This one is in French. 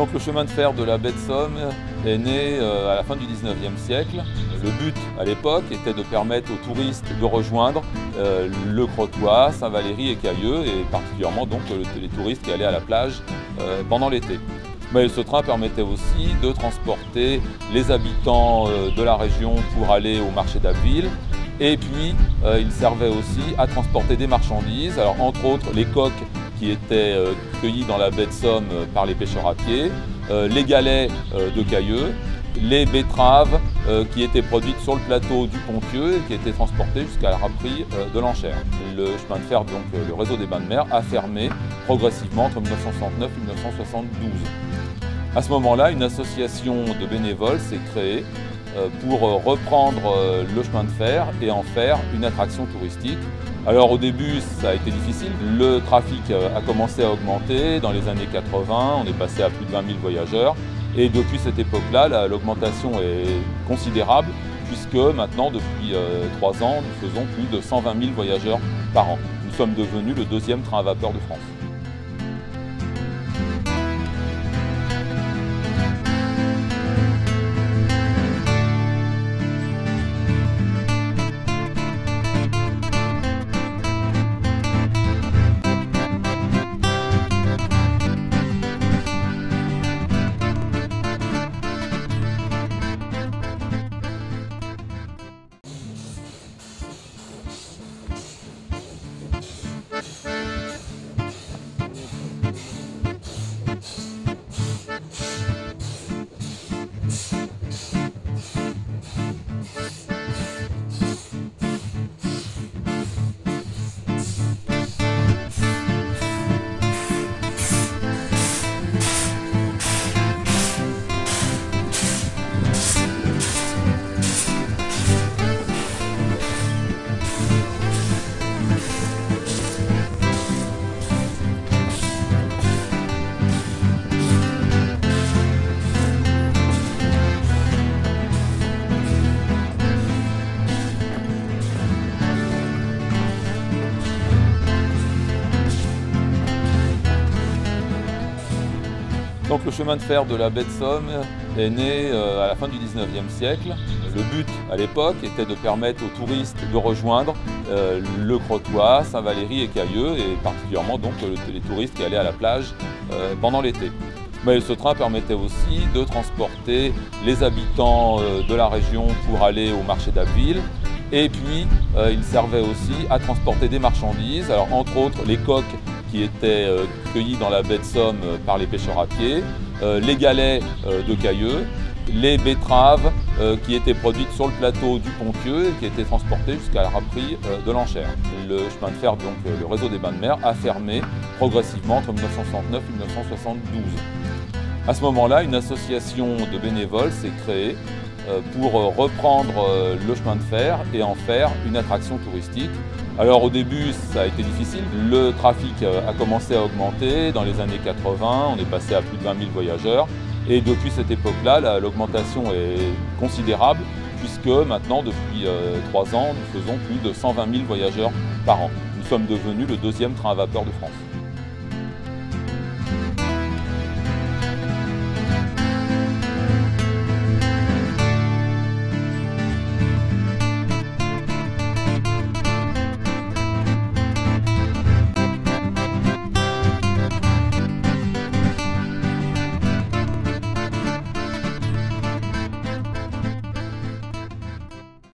Donc le chemin de fer de la baie de Somme est né à la fin du 19e siècle. Le but à l'époque était de permettre aux touristes de rejoindre le Crotoy, Saint-Valery et Cayeux, et particulièrement donc les touristes qui allaient à la plage pendant l'été. Mais ce train permettait aussi de transporter les habitants de la région pour aller au marché d'Abbeville. Et puis, il servait aussi à transporter des marchandises, alors entre autres les coques qui étaient cueillis dans la baie de Somme par les pêcheurs à pied, les galets de Cayeux, les betteraves qui étaient produites sur le plateau du Ponthieu et qui étaient transportées jusqu'à la râperie de l'Enchère. Le chemin de fer, donc le réseau des bains de mer, a fermé progressivement entre 1969 et 1972. À ce moment-là, une association de bénévoles s'est créée pour reprendre le chemin de fer et en faire une attraction touristique. Alors au début, ça a été difficile. Le trafic a commencé à augmenter. Dans les années 80, on est passé à plus de 20 000 voyageurs. Et depuis cette époque-là, l'augmentation est considérable puisque maintenant, depuis 3 ans, nous faisons plus de 120 000 voyageurs par an. Nous sommes devenus le 2e train à vapeur de France. Donc le chemin de fer de la baie de Somme est né à la fin du 19e siècle. Le but à l'époque était de permettre aux touristes de rejoindre le Crotoy, Saint-Valery et Cayeux, et particulièrement donc les touristes qui allaient à la plage pendant l'été. Mais ce train permettait aussi de transporter les habitants de la région pour aller au marché d'Abbeville. Et puis, il servait aussi à transporter des marchandises, alors entre autres les coques qui étaient cueillis dans la baie de Somme par les pêcheurs à pied, les galets de Cayeux, les betteraves qui étaient produites sur le plateau du Ponthieu et qui étaient transportées jusqu'à la râperie de l'Enchère. Le chemin de fer, donc le réseau des bains de mer, a fermé progressivement entre 1969 et 1972. À ce moment-là, une association de bénévoles s'est créée pour reprendre le chemin de fer et en faire une attraction touristique. Alors au début, ça a été difficile. Le trafic a commencé à augmenter. Dans les années 80, on est passé à plus de 20 000 voyageurs. Et depuis cette époque-là, l'augmentation est considérable puisque maintenant, depuis 3 ans, nous faisons plus de 120 000 voyageurs par an. Nous sommes devenus le 2e train à vapeur de France.